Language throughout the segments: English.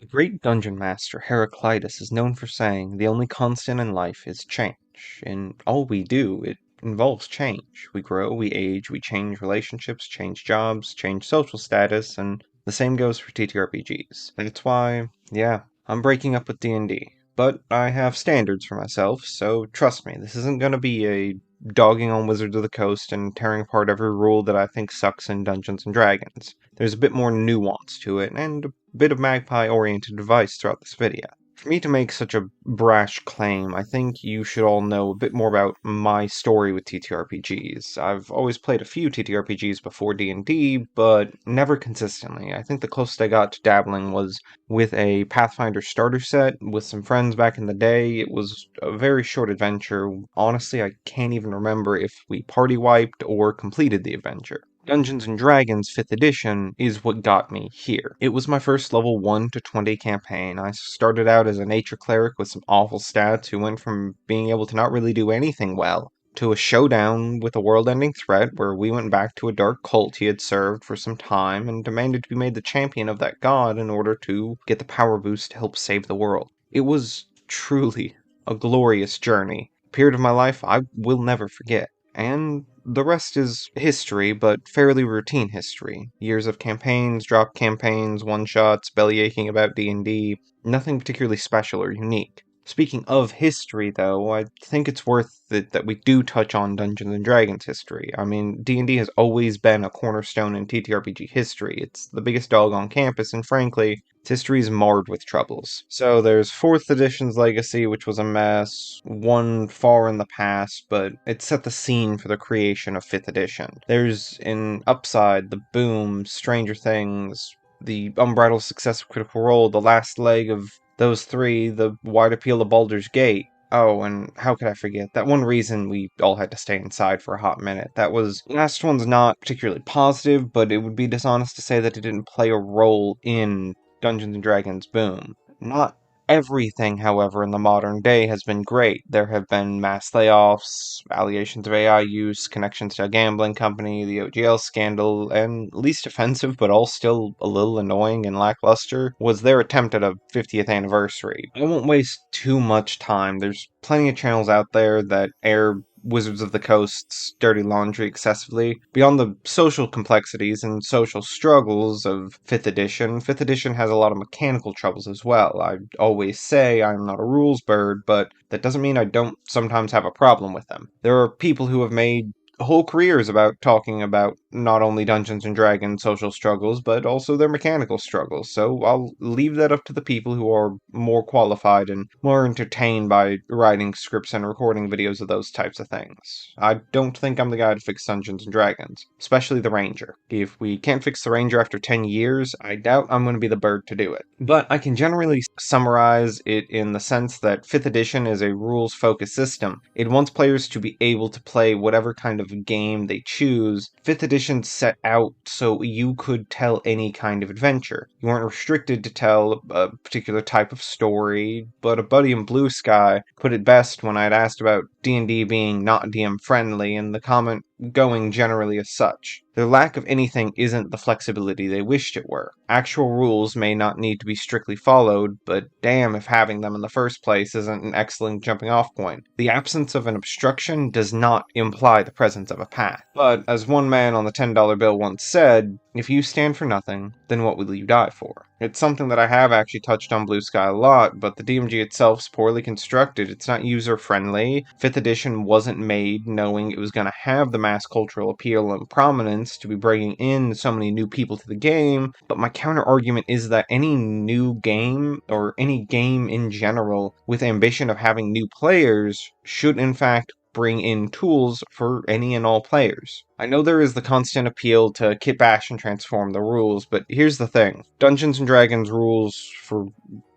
The great dungeon master Heraclitus is known for saying the only constant in life is change. In all we do, it involves change. We grow, we age, we change relationships, change jobs, change social status, and the same goes for TTRPGs. And it's why, yeah, I'm breaking up with D&D. But I have standards for myself, so trust me, this isn't gonna be a dogging on Wizards of the Coast and tearing apart every rule that I think sucks in Dungeons and Dragons. There's a bit more nuance to it, and a bit of magpie-oriented advice throughout this video. For me to make such a brash claim, I think you should all know a bit more about my story with TTRPGs. I've always played a few TTRPGs before D&D, but never consistently. I think the closest I got to dabbling was with a Pathfinder starter set with some friends back in the day. It was a very short adventure. Honestly, I can't even remember if we party wiped or completed the adventure. Dungeons and Dragons 5th edition is what got me here. It was my first level 1 to 20 campaign. I started out as a nature cleric with some awful stats who went from being able to not really do anything well to a showdown with a world-ending threat where we went back to a dark cult he had served for some time and demanded to be made the champion of that god in order to get the power boost to help save the world. It was truly a glorious journey. A period of my life I will never forget. And the rest is history, but fairly routine history. Years of campaigns, drop campaigns, one-shots, bellyaching about D&D, nothing particularly special or unique. Speaking of history, though, I think it's worth it that we do touch on Dungeons & Dragons history. I mean, D&D has always been a cornerstone in TTRPG history. It's the biggest dog on campus, and frankly, its history is marred with troubles. So there's 4th edition's legacy, which was a mess, one far in the past, but it set the scene for the creation of 5th edition. There's in Upside, The Boom, Stranger Things, the unbridled success of Critical Role, the last leg of those three, the wide appeal of Baldur's Gate. Oh, and how could I forget? That one reason we all had to stay inside for a hot minute. That was... Last one's not particularly positive, but it would be dishonest to say that it didn't play a role in Dungeons & Dragons boom. Not everything, however, in the modern day has been great. There have been mass layoffs, allegations of AI use, connections to a gambling company, the OGL scandal, and least offensive but all still a little annoying and lackluster was their attempt at a 50th anniversary. I won't waste too much time. There's plenty of channels out there that air Wizards of the Coast's dirty laundry excessively. Beyond the social complexities and social struggles of 5th edition, 5th edition has a lot of mechanical troubles as well. I always say I'm not a rules bird, but that doesn't mean I don't sometimes have a problem with them. There are people who have made whole careers about talking about not only Dungeons and Dragons social struggles, but also their mechanical struggles. So I'll leave that up to the people who are more qualified and more entertained by writing scripts and recording videos of those types of things. I don't think I'm the guy to fix Dungeons and Dragons, especially the Ranger. If we can't fix the Ranger after 10 years, I doubt I'm going to be the bird to do it. But I can generally summarize it in the sense that 5th edition is a rules-focused system. It wants players to be able to play whatever kind of game they choose. 5th edition set out so you could tell any kind of adventure. You weren't restricted to tell a particular type of story, but a buddy in Blue Sky put it best when I'd asked about D&D being not DM friendly, and the comment going generally as such. Their lack of anything isn't the flexibility they wished it were. Actual rules may not need to be strictly followed, but damn if having them in the first place isn't an excellent jumping off point. The absence of an obstruction does not imply the presence of a path. But, as one man on the $10 bill once said, if you stand for nothing, then what will you die for? It's something that I have actually touched on Blue Sky a lot, but the DMG itself's poorly constructed. It's not user-friendly. 5th edition wasn't made knowing it was going to have the mass cultural appeal and prominence to be bringing in so many new people to the game, but my counter-argument is that any new game, or any game in general, with ambition of having new players, should in fact bring in tools for any and all players. I know there is the constant appeal to kit bash and transform the rules, but here's the thing. Dungeons and Dragons rules for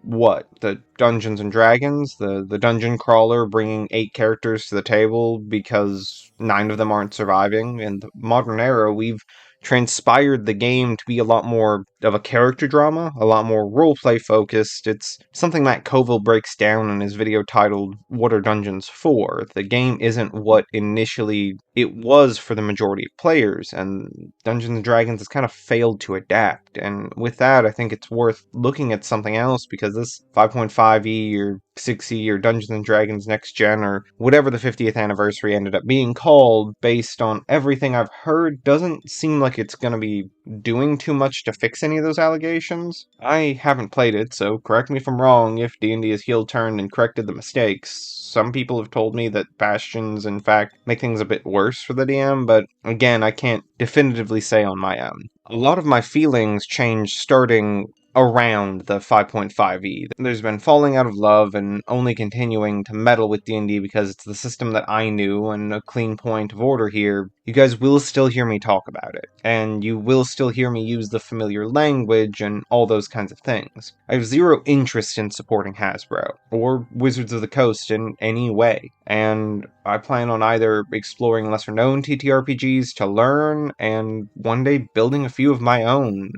what? The Dungeons and Dragons? The dungeon crawler bringing 8 characters to the table because 9 of them aren't surviving? In the modern era, we've transpired the game to be a lot more of a character drama, a lot more roleplay focused. It's something Matt Colville breaks down in his video titled What Are Dungeons For? The game isn't what initially it was for the majority of players, and Dungeons and Dragons has kind of failed to adapt. And with that, I think it's worth looking at something else, because this 5.5e or 6e or Dungeons and Dragons Next Gen or whatever the 50th anniversary ended up being called, based on everything I've heard, doesn't seem like it's going to be doing too much to fix any of those allegations. I haven't played it, so correct me if I'm wrong if D&D has heel turned and corrected the mistakes. Some people have told me that bastions, in fact, make things a bit worse for the DM, but again, I can't definitively say on my own. A lot of my feelings changed starting around the 5.5e. There's been falling out of love and only continuing to meddle with D&D because it's the system that I knew, and a clean point of order here. You guys will still hear me talk about it, and you will still hear me use the familiar language and all those kinds of things. I have zero interest in supporting Hasbro, or Wizards of the Coast in any way, and I plan on either exploring lesser known TTRPGs to learn, and one day building a few of my own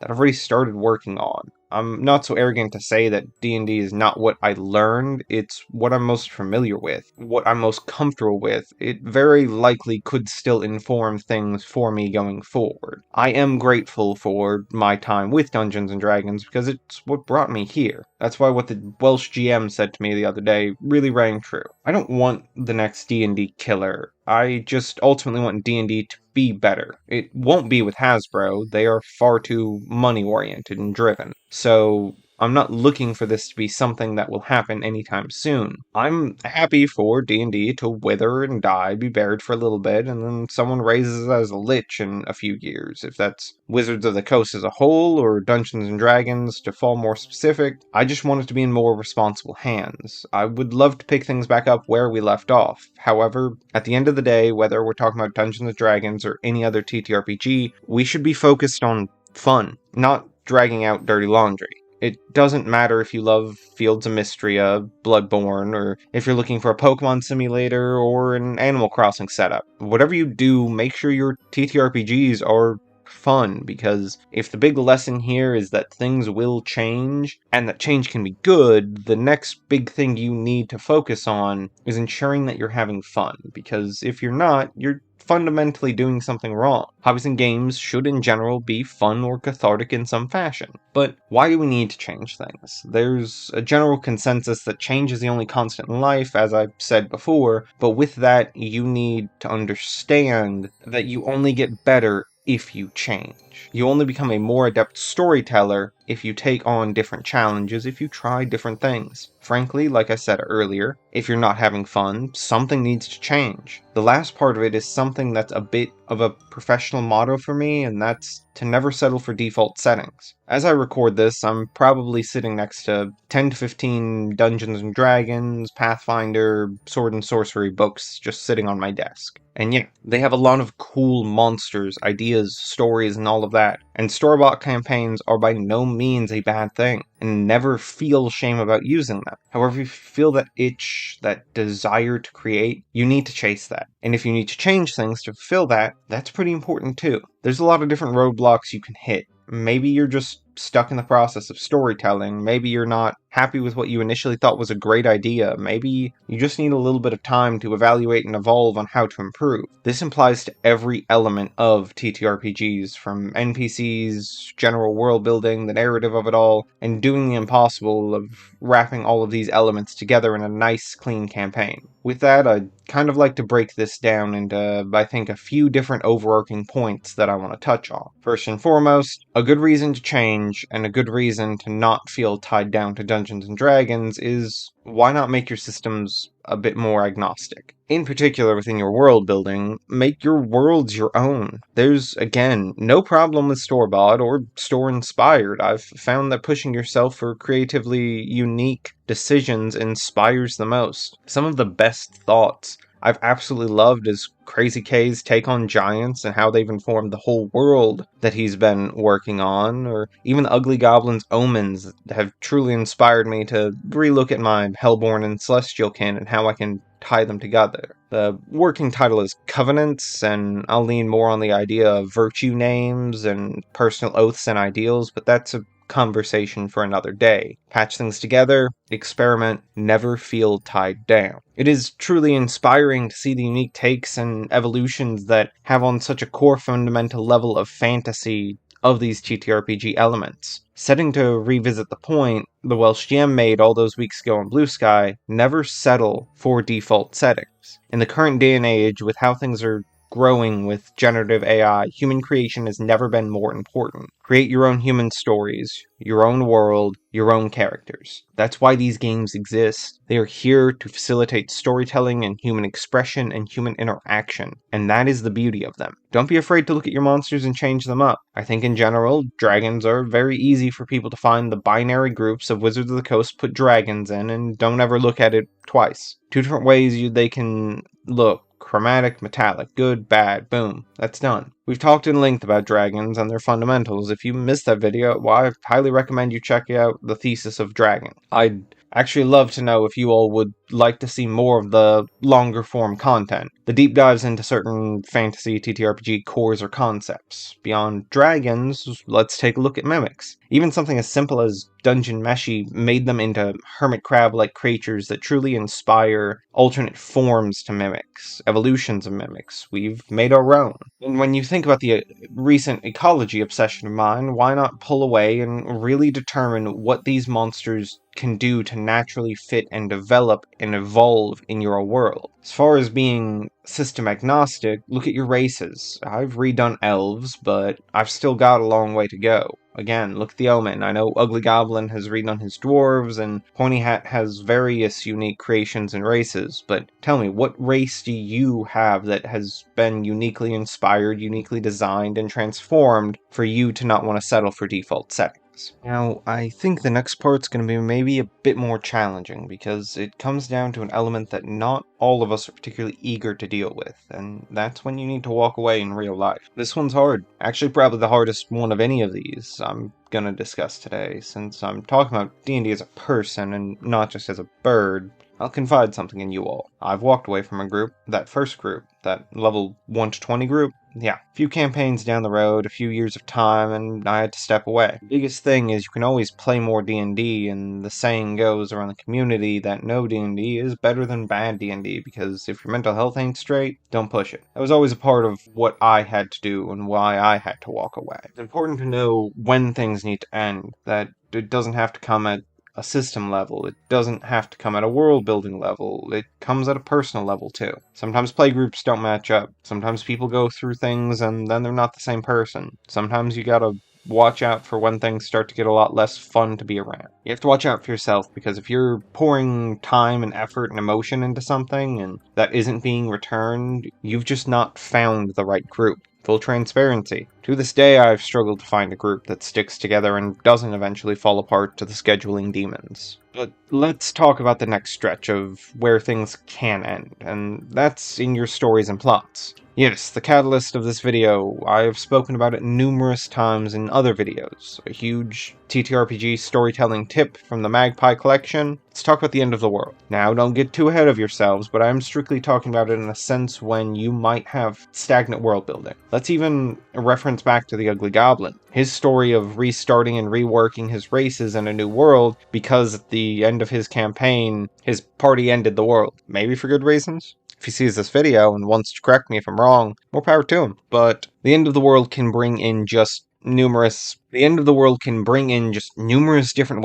that I've already started working on. I'm not so arrogant to say that D&D is not what I learned, it's what I'm most familiar with, what I'm most comfortable with. It very likely could still inform things for me going forward. I am grateful for my time with Dungeons & Dragons because it's what brought me here. That's why what the Welsh GM said to me the other day really rang true. I don't want the next D&D killer. I just ultimately want D&D to be better. It won't be with Hasbro. They are far too money-oriented and driven. So I'm not looking for this to be something that will happen anytime soon. I'm happy for D&D to wither and die, be buried for a little bit, and then someone raises it as a lich in a few years. If that's Wizards of the Coast as a whole, or Dungeons and Dragons to fall more specific, I just want it to be in more responsible hands. I would love to pick things back up where we left off. However, at the end of the day, whether we're talking about Dungeons and Dragons or any other TTRPG, we should be focused on fun, not dragging out dirty laundry. It doesn't matter if you love Fields of Mystria, Bloodborne, or if you're looking for a Pokemon simulator or an Animal Crossing setup. Whatever you do, make sure your TTRPGs are fun, because if the big lesson here is that things will change, and that change can be good, the next big thing you need to focus on is ensuring that you're having fun, because if you're not, you're fundamentally doing something wrong. Hobbies and games should in general be fun or cathartic in some fashion. But why do we need to change things? There's a general consensus that change is the only constant in life, as I've said before, but with that, you need to understand that you only get better if you change. You only become a more adept storyteller if you take on different challenges, if you try different things. Frankly, like I said earlier, if you're not having fun, something needs to change. The last part of it is something that's a bit of a professional motto for me, and that's to never settle for default settings. As I record this, I'm probably sitting next to 10 to 15 Dungeons and Dragons, Pathfinder, Sword and Sorcery books just sitting on my desk. And yeah, they have a lot of cool monsters, ideas, stories, and all of that. And store-bought campaigns are by no means a bad thing, and never feel shame about using them. However, if you feel that itch, that desire to create, you need to chase that. And if you need to change things to fulfill that, that's pretty important too. There's a lot of different roadblocks you can hit. Maybe you're just stuck in the process of storytelling. Maybe you're not happy with what you initially thought was a great idea. Maybe you just need a little bit of time to evaluate and evolve on how to improve. This applies to every element of TTRPGs, from NPCs, general world building, the narrative of it all, and doing the impossible of wrapping all of these elements together in a nice, clean campaign. With that, I'd kind of like to break this down into, I think, a few different overarching points that I want to touch on. First and foremost, a good reason to change, and a good reason to not feel tied down to Dungeons and Dragons is, why not make your systems a bit more agnostic? In particular, within your world building, make your worlds your own. There's, again, no problem with store-bought or store-inspired. I've found that pushing yourself for creatively unique decisions inspires the most. Some of the best thoughts I've absolutely loved is Crazy K's take on giants and how they've informed the whole world that he's been working on, or even the Ugly Goblin's omens have truly inspired me to relook at my Hellborn and Celestial canon and how I can tie them together. The working title is Covenants, and I'll lean more on the idea of virtue names and personal oaths and ideals, but that's a conversation for another day. Patch things together, experiment, never feel tied down. It is truly inspiring to see the unique takes and evolutions that have on such a core fundamental level of fantasy of these TTRPG elements. Setting to revisit the point the Welsh GM made all those weeks ago in Blue Sky, never settle for default settings. In the current day and age, with how things are growing with generative AI, human creation has never been more important. Create your own human stories, your own world, your own characters. That's why these games exist. They are here to facilitate storytelling and human expression and human interaction, and that is the beauty of them. Don't be afraid to look at your monsters and change them up. I think in general, dragons are very easy for people to find the binary groups of Wizards of the Coast put dragons in and don't ever look at it twice. Two different ways they can look. Chromatic, metallic, good, bad, boom. That's done. We've talked in length about dragons and their fundamentals. If you missed that video, well, I highly recommend you check out the thesis of dragon. I'd actually love to know if you all would like to see more of the longer form content, the deep dives into certain fantasy TTRPG cores or concepts. Beyond dragons, let's take a look at mimics. Even something as simple as Dungeon Meshi made them into hermit crab-like creatures that truly inspire alternate forms to mimics, evolutions of mimics. We've made our own. And when you think about the recent ecology obsession of mine, why not pull away and really determine what these monsters can do to naturally fit and develop and evolve in your world? As far as being system agnostic, look at your races. I've redone elves, but I've still got a long way to go. Again, look at the Omen. I know Ugly Goblin has redone his dwarves, and Pointy Hat has various unique creations and races, but tell me, what race do you have that has been uniquely inspired, uniquely designed, and transformed for you to not want to settle for default settings? Now, I think the next part's going to be maybe a bit more challenging, because it comes down to an element that not all of us are particularly eager to deal with, and that's when you need to walk away in real life. This one's hard. Actually, probably the hardest one of any of these I'm gonna discuss today, since I'm talking about D&D as a person and not just as a bird. I'll confide something in you all. I've walked away from a group, that first group, that level 1 to 20 group. Yeah, a few campaigns down the road, a few years of time, and I had to step away. The biggest thing is you can always play more D&D, and the saying goes around the community that no D&D is better than bad D&D, because if your mental health ain't straight, don't push it. That was always a part of what I had to do and why I had to walk away. It's important to know when things need to end, that it doesn't have to come at a system level. It doesn't have to come at a world building level. It comes at a personal level too. Sometimes playgroups don't match up. Sometimes people go through things and then they're not the same person. Sometimes you gotta watch out for when things start to get a lot less fun to be around. You have to watch out for yourself, because if you're pouring time and effort and emotion into something and that isn't being returned, you've just not found the right group. Full transparency. To this day, I've struggled to find a group that sticks together and doesn't eventually fall apart to the scheduling demons. But let's talk about the next stretch of where things can end, and that's in your stories and plots. Yes, the catalyst of this video, I have spoken about it numerous times in other videos. A huge TTRPG storytelling tip from the Magpie collection. Let's talk about the end of the world. Now, don't get too ahead of yourselves, but I'm strictly talking about it in a sense when you might have stagnant world building. Let's even reference back to the Ugly Goblin. His story of restarting and reworking his races in a new world because at the end of his campaign, his party ended the world. Maybe for good reasons? If he sees this video and wants to correct me if I'm wrong, more power to him. But the end of the world can bring in just numerous different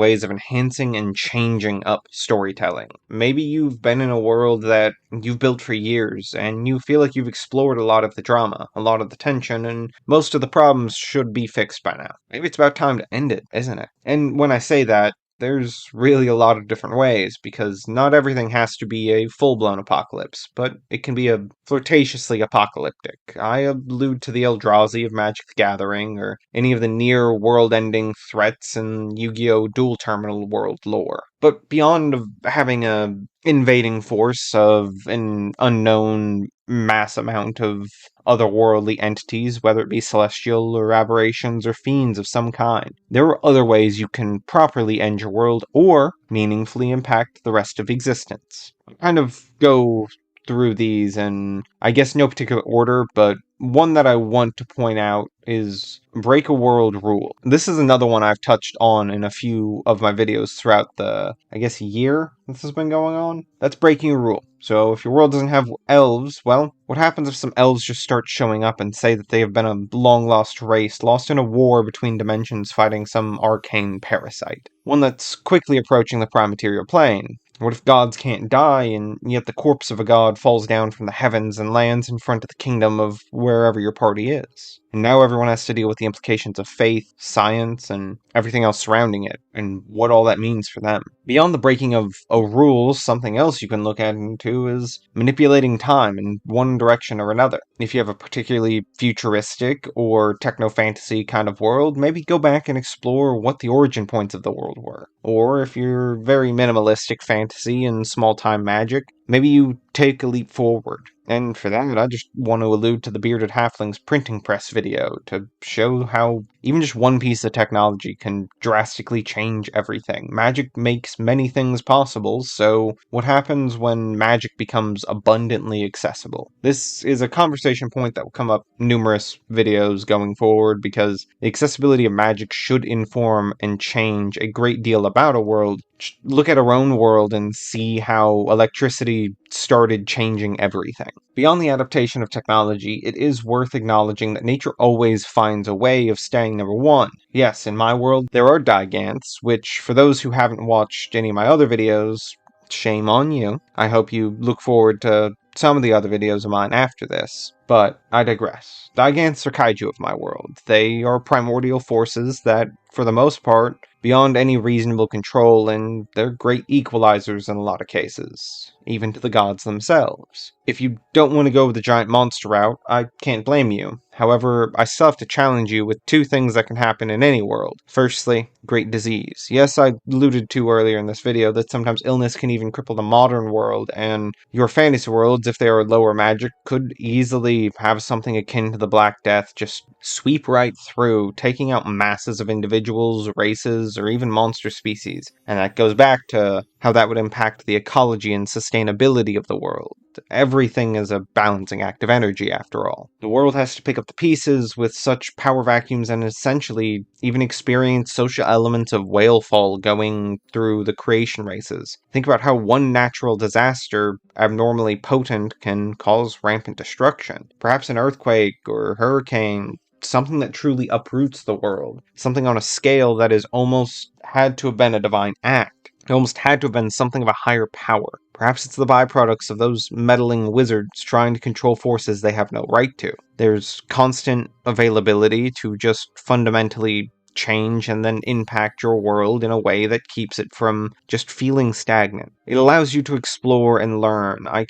ways of enhancing and changing up storytelling. Maybe you've been in a world that you've built for years, and you feel like you've explored a lot of the drama, a lot of the tension, and most of the problems should be fixed by now. Maybe it's about time to end it, isn't it? And when I say that, there's really a lot of different ways, because not everything has to be a full-blown apocalypse, but it can be a flirtatiously apocalyptic. I allude to the Eldrazi of Magic the Gathering, or any of the near world-ending threats in Yu-Gi-Oh! Dual Terminal world lore. But beyond having a invading force of an unknown mass amount of otherworldly entities, whether it be celestial or aberrations or fiends of some kind, there are other ways you can properly end your world or meaningfully impact the rest of existence. I'll kind of go through these in, I guess, no particular order, but one that I want to point out is break a world rule. This is another one I've touched on in a few of my videos throughout the, I guess, year this has been going on. That's breaking a rule. So if your world doesn't have elves, well, what happens if some elves just start showing up and say that they have been a long-lost race, lost in a war between dimensions fighting some arcane parasite? One that's quickly approaching the prime material plane. What if gods can't die, and yet the corpse of a god falls down from the heavens and lands in front of the kingdom of wherever your party is? And now everyone has to deal with the implications of faith, science, and everything else surrounding it, and what all that means for them. Beyond the breaking of a rule, something else you can look at into is manipulating time in one direction or another. If you have a particularly futuristic or techno-fantasy kind of world, maybe go back and explore what the origin points of the world were. Or if you're very minimalistic fantasy and small-time magic, maybe you take a leap forward. And for that, I just want to allude to the Bearded Halfling's printing press video to show how even just one piece of technology can drastically change everything. Magic makes many things possible, so what happens when magic becomes abundantly accessible? This is a conversation point that will come up numerous videos going forward, because the accessibility of magic should inform and change a great deal about a world. Look at our own world and see how electricity started changing everything. Beyond the adaptation of technology, it is worth acknowledging that nature always finds a way of staying number one. Yes, in my world, there are Gigantes, which, for those who haven't watched any of my other videos, shame on you. I hope you look forward to some of the other videos of mine after this. But I digress. Gigantes are kaiju of my world. They are primordial forces that, for the most part, beyond any reasonable control, and they're great equalizers in a lot of cases, even to the gods themselves. If you don't want to go with the giant monster route, I can't blame you. However, I still have to challenge you with two things that can happen in any world. Firstly, great disease. Yes, I alluded to earlier in this video that sometimes illness can even cripple the modern world, and your fantasy worlds, if they are lower magic, could easily have something akin to the Black Death just sweep right through, taking out masses of individuals, races, or even monster species. And that goes back to how that would impact the ecology and sustainability of the world. Everything is a balancing act of energy, after all. The world has to pick up the pieces with such power vacuums and essentially even experience social elements of whalefall going through the creation races. Think about how one natural disaster, abnormally potent, can cause rampant destruction. Perhaps an earthquake or hurricane, something that truly uproots the world. Something on a scale that is almost had to have been a divine act. It almost had to have been something of a higher power. Perhaps it's the byproducts of those meddling wizards trying to control forces they have no right to. There's constant availability to just fundamentally change and then impact your world in a way that keeps it from just feeling stagnant. It allows you to explore and learn. I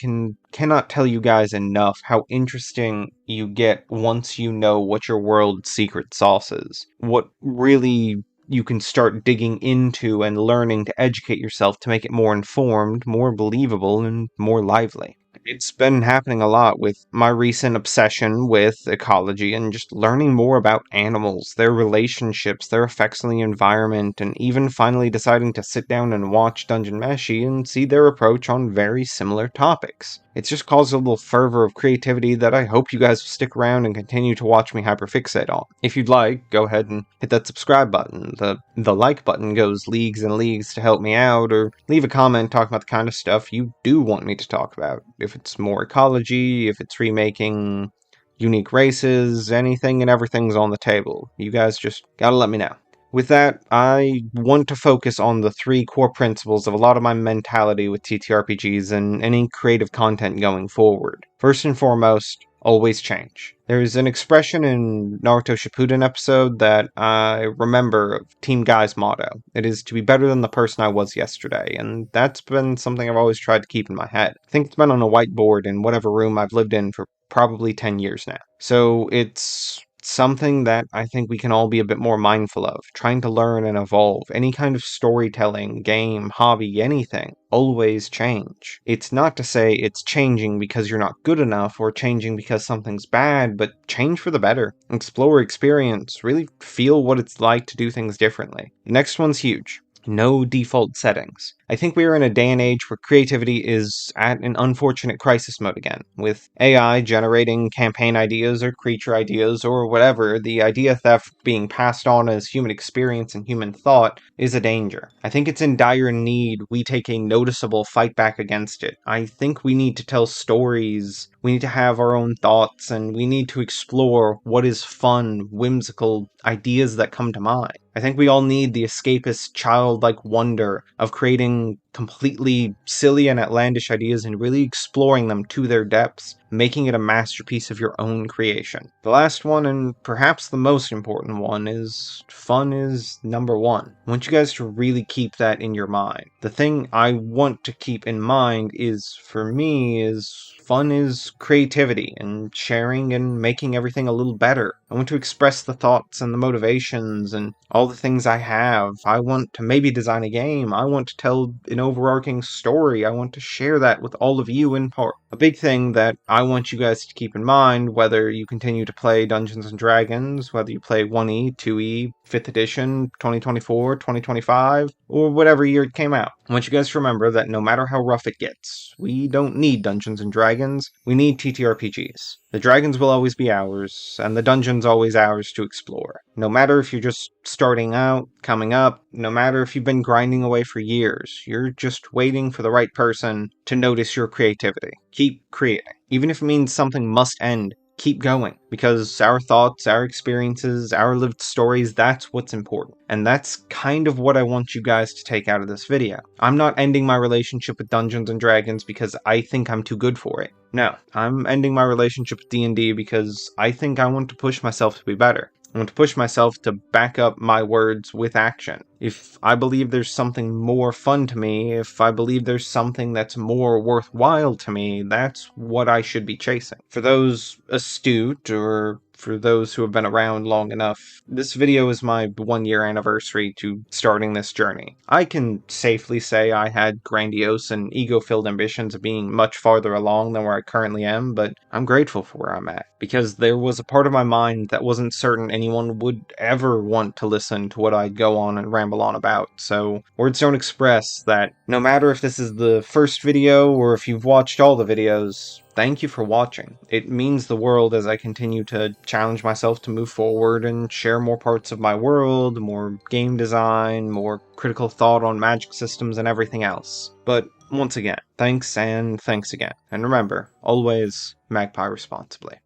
cannot tell you guys enough how interesting you get once you know what your world's secret sauce is. What really you can start digging into and learning to educate yourself to make it more informed, more believable, and more lively. It's been happening a lot with my recent obsession with ecology and just learning more about animals, their relationships, their effects on the environment, and even finally deciding to sit down and watch Dungeon Meshi and see their approach on very similar topics. It's just caused a little fervor of creativity that I hope you guys will stick around and continue to watch me hyperfixate on. If you'd like, go ahead and hit that subscribe button. The like button goes leagues and leagues to help me out, or leave a comment talking about the kind of stuff you do want me to talk about. If it's more ecology, if it's remaking unique races, anything and everything's on the table. You guys just gotta let me know. With that, I want to focus on the three core principles of a lot of my mentality with TTRPGs and any creative content going forward. First and foremost, always change. There's an expression in Naruto Shippuden episode that I remember of Team Guy's motto. It is to be better than the person I was yesterday, and that's been something I've always tried to keep in my head. I think it's been on a whiteboard in whatever room I've lived in for probably 10 years now. So it's something that I think we can all be a bit more mindful of, trying to learn and evolve. Any kind of storytelling, game, hobby, anything, always change. It's not to say it's changing because you're not good enough or changing because something's bad, but change for the better. Explore, experience, really feel what it's like to do things differently. The next one's huge. No default settings. I think we are in a day and age where creativity is at an unfortunate crisis mode again. With AI generating campaign ideas or creature ideas or whatever, the idea theft being passed on as human experience and human thought is a danger. I think it's in dire need we take a noticeable fight back against it. I think we need to tell stories, we need to have our own thoughts, and we need to explore what is fun, whimsical ideas that come to mind. I think we all need the escapist, childlike wonder of creating completely silly and outlandish ideas and really exploring them to their depths, making it a masterpiece of your own creation. The last one, and perhaps the most important one, is fun is number one. I want you guys to really keep that in your mind. The thing I want to keep in mind is, for me, is fun is creativity and sharing and making everything a little better. I want to express the thoughts and the motivations and all the things I have. I want to maybe design a game. I want to tell an overarching story. I want to share that with all of you in part. A big thing that I want you guys to keep in mind, whether you continue to play Dungeons and Dragons, whether you play 1E, 2E, 5th edition, 2024, 2025, or whatever year it came out. I want you guys to remember that no matter how rough it gets, we don't need Dungeons and Dragons, we need TTRPGs. The dragons will always be ours, and the dungeon's always ours to explore. No matter if you're just starting out, coming up, no matter if you've been grinding away for years, you're just waiting for the right person to notice your creativity. Keep creating. Even if it means something must end, keep going, because our thoughts, our experiences, our lived stories, that's what's important. And that's kind of what I want you guys to take out of this video. I'm not ending my relationship with Dungeons and Dragons because I think I'm too good for it. No, I'm ending my relationship with D&D because I think I want to push myself to be better. I want to push myself to back up my words with action. If I believe there's something more fun to me, if I believe there's something that's more worthwhile to me, that's what I should be chasing. For those astute, or for those who have been around long enough, this video is my 1-year anniversary to starting this journey. I can safely say I had grandiose and ego-filled ambitions of being much farther along than where I currently am, but I'm grateful for where I'm at, because there was a part of my mind that wasn't certain anyone would ever want to listen to what I'd go on and ramble on about, so words don't express that no matter if this is the first video or if you've watched all the videos, thank you for watching. It means the world as I continue to challenge myself to move forward and share more parts of my world, more game design, more critical thought on magic systems and everything else. But once again, thanks and thanks again. And remember, always magpie responsibly.